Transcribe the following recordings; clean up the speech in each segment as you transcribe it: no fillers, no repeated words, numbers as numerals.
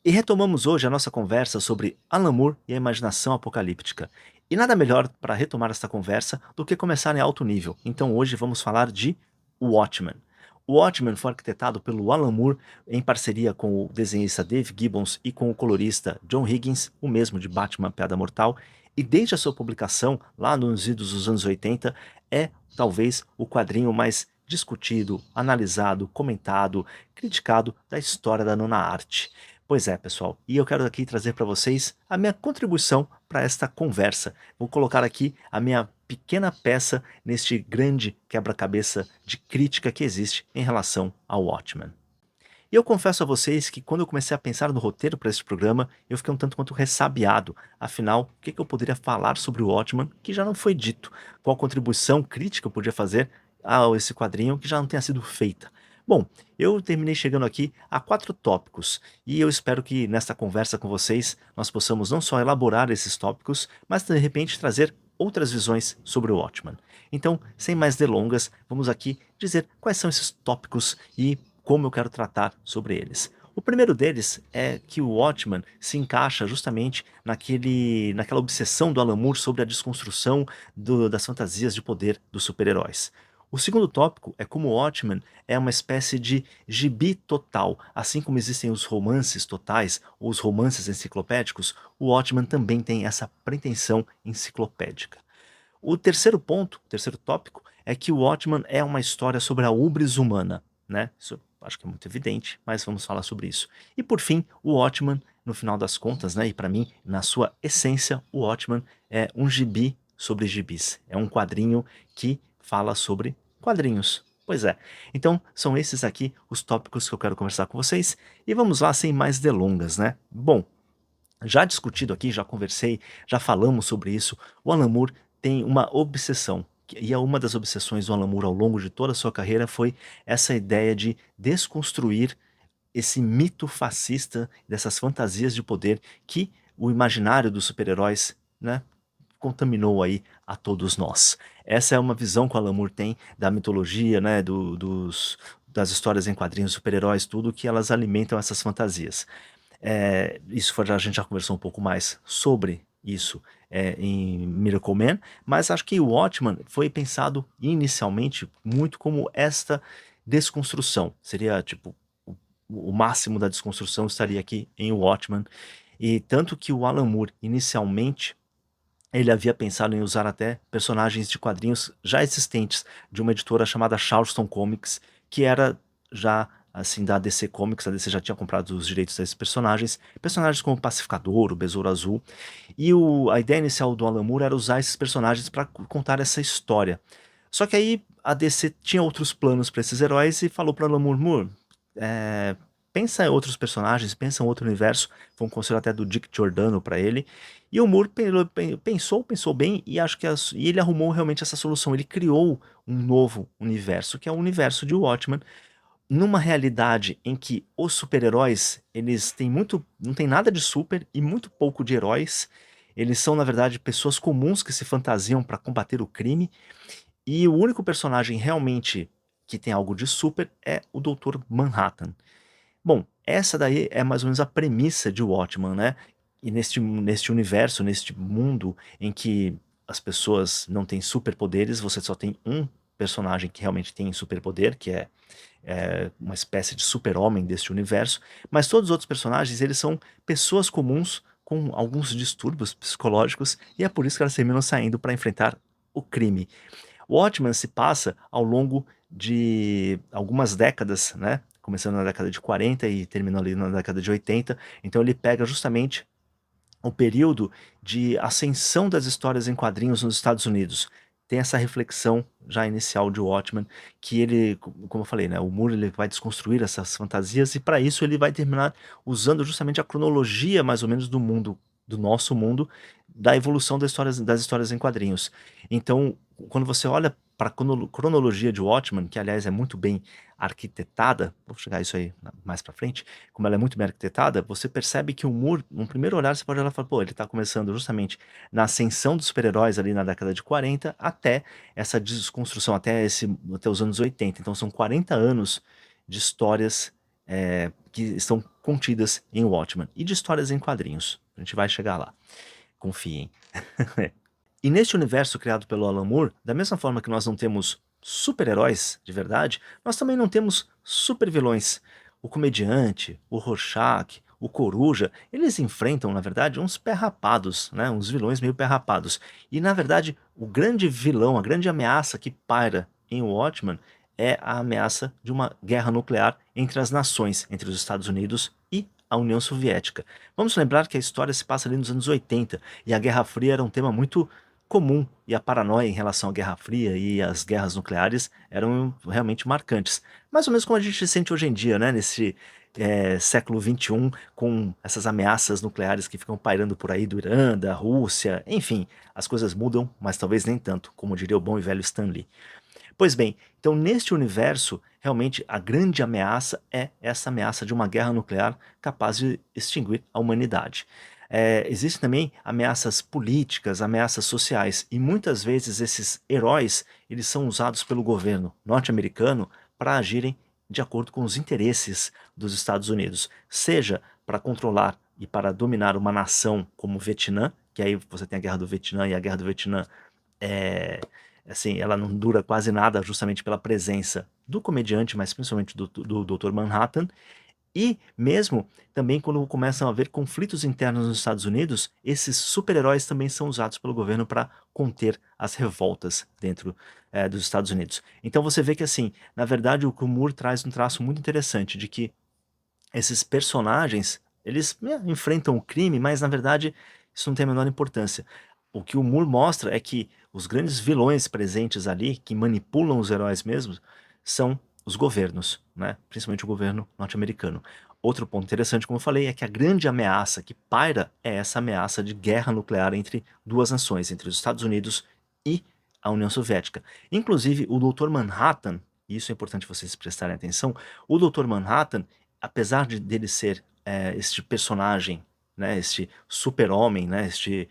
E retomamos hoje a nossa conversa sobre Alan Moore e a imaginação apocalíptica. E nada melhor para retomar esta conversa do que começar em alto nível. Então hoje vamos falar de Watchmen. O Watchmen foi arquitetado pelo Alan Moore em parceria com o desenhista Dave Gibbons e com o colorista John Higgins, o mesmo de Batman Piada Mortal, e desde a sua publicação, lá nos idos dos anos 80, é talvez o quadrinho mais discutido, analisado, comentado, criticado da história da nona arte. Pois é, pessoal, e eu quero aqui trazer para vocês a minha contribuição para esta conversa. Vou colocar aqui a minha pequena peça neste grande quebra-cabeça de crítica que existe em relação ao Watchmen. E eu confesso a vocês que quando eu comecei a pensar no roteiro para este programa, eu fiquei um tanto quanto ressabiado. Afinal, o que eu poderia falar sobre o Watchmen que já não foi dito? Qual contribuição crítica eu podia fazer a esse quadrinho que já não tenha sido feita? Bom, eu terminei chegando aqui a 4 tópicos e eu espero que nesta conversa com vocês nós possamos não só elaborar esses tópicos, mas de repente trazer outras visões sobre o Watchmen. Então, sem mais delongas, vamos aqui dizer quais são esses tópicos e como eu quero tratar sobre eles. O primeiro deles é que o Watchmen se encaixa justamente naquela obsessão do Alan Moore sobre a desconstrução das fantasias de poder dos super-heróis. O segundo tópico é como o Watchmen é uma espécie de gibi total. Assim como existem os romances totais ou os romances enciclopédicos, o Watchmen também tem essa pretensão enciclopédica. O terceiro ponto, o terceiro tópico, é que o Watchmen é uma história sobre a hubris humana, né? Isso acho que é muito evidente, mas vamos falar sobre isso. E por fim, o Watchmen, no final das contas, né, e para mim, na sua essência, o Watchmen é um gibi sobre gibis. É um quadrinho que fala sobre quadrinhos. Pois é. Então, são esses aqui os tópicos que eu quero conversar com vocês. E vamos lá, sem mais delongas, né? Bom, já discutido aqui, já conversei, já falamos sobre isso. O Alan Moore tem uma obsessão, e é uma das obsessões do Alan Moore ao longo de toda a sua carreira foi essa ideia de desconstruir esse mito fascista dessas fantasias de poder que o imaginário dos super-heróis, né, contaminou aí a todos nós. Essa é uma visão que o Alan Moore tem da mitologia, né, das histórias em quadrinhos, super-heróis, tudo que elas alimentam essas fantasias. A gente já conversou um pouco mais sobre isso em Miracle Man, mas acho que o Watchman foi pensado inicialmente muito como esta desconstrução. Seria tipo o máximo da desconstrução estaria aqui em Watchman. E tanto que o Alan Moore, inicialmente, ele havia pensado em usar até personagens de quadrinhos já existentes, de uma editora chamada Charleston Comics, que era já assim da DC Comics. A DC já tinha comprado os direitos desses personagens, personagens como o Pacificador, o Besouro Azul, e a ideia inicial do Alan Moore era usar esses personagens para contar essa história. Só que aí a DC tinha outros planos para esses heróis e falou para Alan Moore: Moore, é, pensa em outros personagens, pensa em outro universo. Foi um conselho até do Dick Giordano para ele. E o Moore pensou bem e acho que e ele arrumou realmente essa solução. Ele criou um novo universo, que é o universo de Watchmen, numa realidade em que os super-heróis, eles têm muito, não tem nada de super e muito pouco de heróis. Eles são, na verdade, pessoas comuns que se fantasiam para combater o crime, e o único personagem realmente que tem algo de super é o Doutor Manhattan. Bom, essa daí é mais ou menos a premissa de Watchmen, né? E neste universo, neste mundo em que as pessoas não têm superpoderes, você só tem um personagem que realmente tem superpoder, que é uma espécie de super-homem deste universo, mas todos os outros personagens, eles são pessoas comuns com alguns distúrbios psicológicos, e é por isso que elas terminam saindo para enfrentar o crime. Watchmen se passa ao longo de algumas décadas, né? Começando na década de 40 e terminando ali na década de 80. Então ele pega justamente o período de ascensão das histórias em quadrinhos nos Estados Unidos. Tem essa reflexão já inicial de Watchmen, que ele, como eu falei, né, o Moore ele vai desconstruir essas fantasias e para isso ele vai terminar usando justamente a cronologia mais ou menos do mundo, do nosso mundo, da evolução das histórias em quadrinhos. Então, quando você olha para a cronologia de Watchmen, que aliás é muito bem arquitetada, vou chegar a isso aí mais para frente, como ela é muito bem arquitetada, você percebe que o Moore, num primeiro olhar, você pode olhar e falar, pô, ele está começando justamente na ascensão dos super-heróis ali na década de 40 até essa desconstrução, até os anos 80. Então são 40 anos de histórias que estão contidas em Watchmen e de histórias em quadrinhos. A gente vai chegar lá, confiem. E neste universo criado pelo Alan Moore, da mesma forma que nós não temos super-heróis de verdade, nós também não temos super-vilões. O Comediante, o Rorschach, o Coruja, eles enfrentam, na verdade, uns pé-rapados, né? Uns vilões meio pé-rapados. E, na verdade, o grande vilão, a grande ameaça que paira em Watchmen é a ameaça de uma guerra nuclear entre as nações, entre os Estados Unidos e a União Soviética. Vamos lembrar que a história se passa ali nos anos 80 e a Guerra Fria era um tema muito comum, e a paranoia em relação à Guerra Fria e às guerras nucleares eram realmente marcantes. Mais ou menos como a gente sente hoje em dia, né, nesse século XXI, com essas ameaças nucleares que ficam pairando por aí do Irã, da Rússia, enfim, as coisas mudam, mas talvez nem tanto, como diria o bom e velho Stan Lee. Pois bem, então neste universo, realmente a grande ameaça é essa ameaça de uma guerra nuclear capaz de extinguir a humanidade. Existem também ameaças políticas, ameaças sociais, e muitas vezes esses heróis eles são usados pelo governo norte-americano para agirem de acordo com os interesses dos Estados Unidos, seja para controlar e para dominar uma nação como o Vietnã, que aí você tem a Guerra do Vietnã, e a Guerra do Vietnã é, assim, ela não dura quase nada justamente pela presença do comediante, mas principalmente do Dr. Manhattan, e mesmo também quando começam a haver conflitos internos nos Estados Unidos, esses super-heróis também são usados pelo governo para conter as revoltas dentro dos Estados Unidos. Então você vê que assim, na verdade o Moore traz um traço muito interessante de que esses personagens, eles enfrentam o crime, mas na verdade isso não tem a menor importância. O que o Moore mostra é que os grandes vilões presentes ali, que manipulam os heróis mesmos, são os governos, né? Principalmente o governo norte-americano. Outro ponto interessante, como eu falei, é que a grande ameaça que paira é essa ameaça de guerra nuclear entre duas nações, entre os Estados Unidos e a União Soviética. Inclusive, o Dr. Manhattan, e isso é importante vocês prestarem atenção, o Dr. Manhattan, apesar dele ser este personagem, né, este super-homem, né, este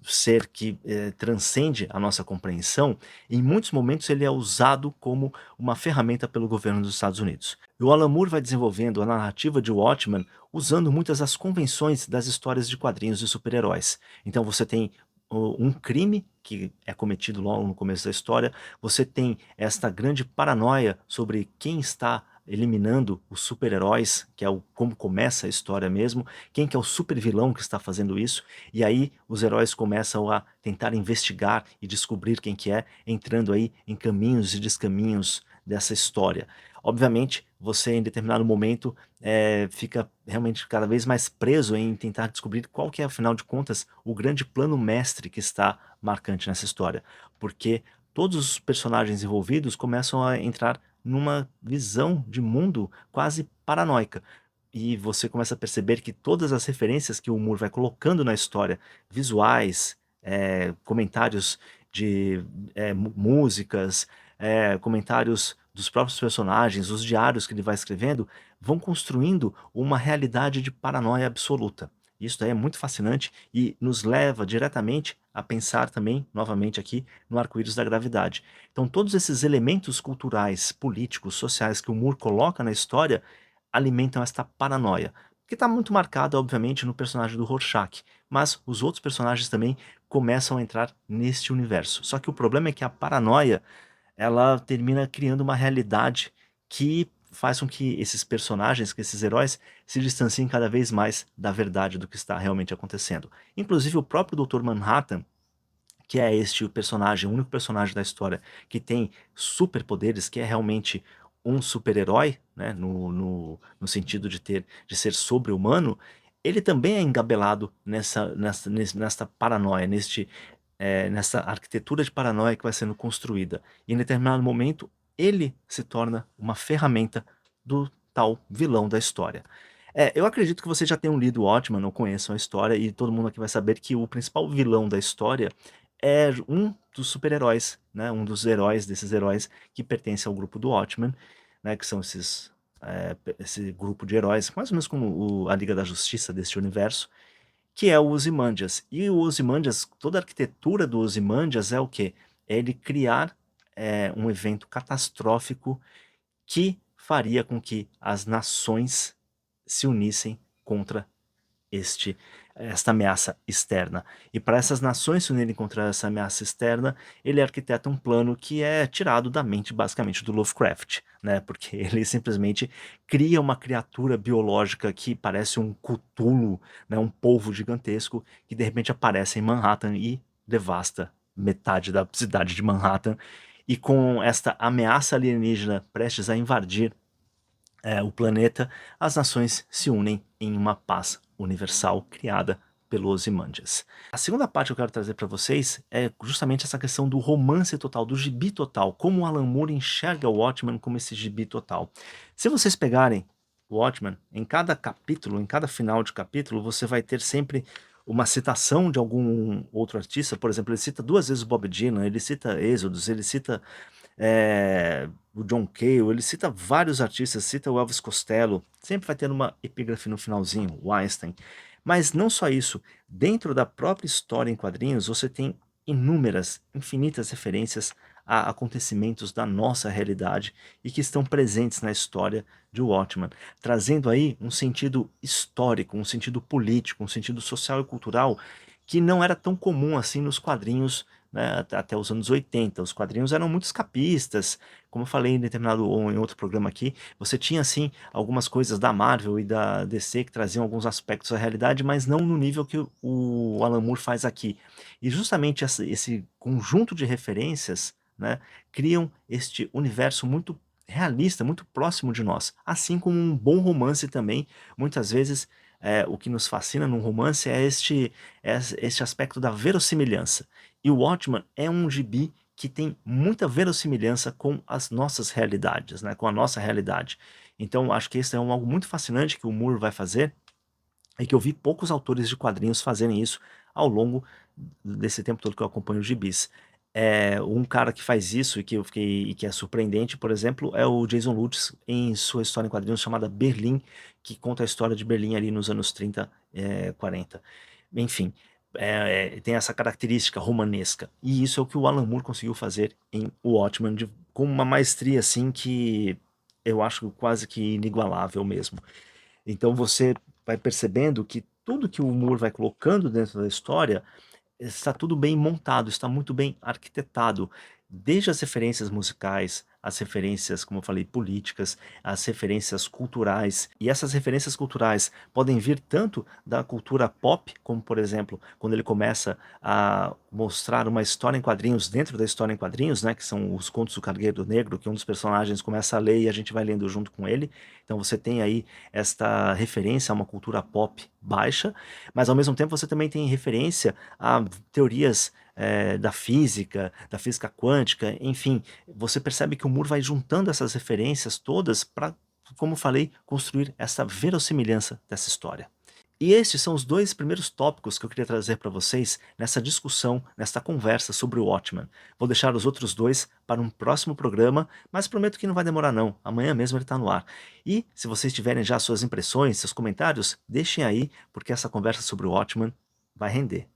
ser que transcende a nossa compreensão, em muitos momentos ele é usado como uma ferramenta pelo governo dos Estados Unidos. E o Alan Moore vai desenvolvendo a narrativa de Watchmen usando muitas das convenções das histórias de quadrinhos de super-heróis. Então você tem um crime que é cometido logo no começo da história, você tem esta grande paranoia sobre quem está eliminando os super-heróis, que é como começa a história mesmo, quem que é o super-vilão que está fazendo isso, e aí os heróis começam a tentar investigar e descobrir quem que é, entrando aí em caminhos e descaminhos dessa história. Obviamente, você em determinado momento fica realmente cada vez mais preso em tentar descobrir qual que é, afinal de contas, o grande plano mestre que está marcante nessa história. Porque todos os personagens envolvidos começam a entrar numa visão de mundo quase paranoica. E você começa a perceber que todas as referências que o Moore vai colocando na história, visuais, comentários de músicas, comentários dos próprios personagens, os diários que ele vai escrevendo, vão construindo uma realidade de paranoia absoluta. Isso daí é muito fascinante e nos leva diretamente a pensar também, novamente aqui, no arco-íris da gravidade. Então todos esses elementos culturais, políticos, sociais que o Moore coloca na história alimentam esta paranoia, que está muito marcada, obviamente, no personagem do Rorschach, mas os outros personagens também começam a entrar neste universo. Só que o problema é que a paranoia, ela termina criando uma realidade que faz com que esses personagens, que esses heróis, se distanciem cada vez mais da verdade do que está realmente acontecendo. Inclusive o próprio Dr. Manhattan, que é este o personagem, o único personagem da história que tem superpoderes, que é realmente um super-herói, né, no sentido de ser sobre-humano, ele também é engabelado nesta paranoia, nessa arquitetura de paranoia que vai sendo construída. E em determinado momento, ele se torna uma ferramenta do tal vilão da história. Eu acredito que vocês já tenham lido Watchmen ou conheçam a história, e todo mundo aqui vai saber que o principal vilão da história é um dos super-heróis, né, um dos heróis desses heróis que pertence ao grupo do Watchmen, né, que são esse grupo de heróis, mais ou menos como a Liga da Justiça deste universo, que é o Ozymandias. E o Ozymandias, toda a arquitetura do Ozymandias é o quê? É ele criar um evento catastrófico que faria com que as nações se unissem contra este esta ameaça externa. E para essas nações se unirem contra essa ameaça externa, ele arquiteta um plano que é tirado da mente basicamente do Lovecraft, né, porque ele simplesmente cria uma criatura biológica que parece um Cthulhu, né, um polvo gigantesco que de repente aparece em Manhattan e devasta metade da cidade de Manhattan. E com esta ameaça alienígena prestes a invadir o planeta, as nações se unem em uma paz universal criada pelo Ozymandias. A segunda parte que eu quero trazer para vocês é justamente essa questão do romance total, do gibi total, como o Alan Moore enxerga o Watchmen como esse gibi total. Se vocês pegarem o Watchmen, em cada capítulo, em cada final de capítulo, você vai ter sempre uma citação de algum outro artista. Por exemplo, ele cita duas vezes o Bob Dylan, ele cita Êxodos, ele cita o John Cale, ele cita vários artistas, cita o Elvis Costello, sempre vai tendo uma epígrafe no finalzinho, o Einstein. Mas não só isso, dentro da própria história em quadrinhos, você tem inúmeras, infinitas referências a acontecimentos da nossa realidade e que estão presentes na história de Watchmen, trazendo aí um sentido histórico, um sentido político, um sentido social e cultural que não era tão comum assim nos quadrinhos, né, até os anos 80. Os quadrinhos eram muito escapistas, como eu falei em determinado ou em outro programa aqui, você tinha assim algumas coisas da Marvel e da DC que traziam alguns aspectos da realidade, mas não no nível que o Alan Moore faz aqui. E justamente esse conjunto de referências, né, criam este universo muito realista, muito próximo de nós. Assim como um bom romance também, muitas vezes o que nos fascina num romance é este aspecto da verossimilhança. E o Watchmen é um gibi que tem muita verossimilhança com as nossas realidades, né, com a nossa realidade. Então, acho que esse é algo muito fascinante que o Moore vai fazer, e que eu vi poucos autores de quadrinhos fazerem isso ao longo desse tempo todo que eu acompanho os gibis. Um cara que faz isso e que é surpreendente, por exemplo, é o Jason Lutz em sua história em quadrinhos chamada Berlim, que conta a história de Berlim ali nos anos 30, 40. Enfim, tem essa característica romanesca. E isso é o que o Alan Moore conseguiu fazer em O Watchmen, com uma maestria assim que eu acho quase que inigualável mesmo. Então você vai percebendo que tudo que o Moore vai colocando dentro da história está tudo bem montado, está muito bem arquitetado, desde as referências musicais, as referências, como eu falei, políticas, as referências culturais. E essas referências culturais podem vir tanto da cultura pop, como por exemplo, quando ele começa a mostrar uma história em quadrinhos dentro da história em quadrinhos, né, que são os Contos do Cargueiro Negro, que um dos personagens começa a ler e a gente vai lendo junto com ele. Então você tem aí esta referência a uma cultura pop baixa, mas ao mesmo tempo você também tem referência a teorias da física quântica, enfim, você percebe que o Moore vai juntando essas referências todas para, como eu falei, construir essa verossimilhança dessa história. E estes são os dois primeiros tópicos que eu queria trazer para vocês nessa discussão, nesta conversa sobre o Watchmen. Vou deixar os outros dois para um próximo programa, mas prometo que não vai demorar não, amanhã mesmo ele está no ar. E se vocês tiverem já suas impressões, seus comentários, deixem aí, porque essa conversa sobre o Watchmen vai render.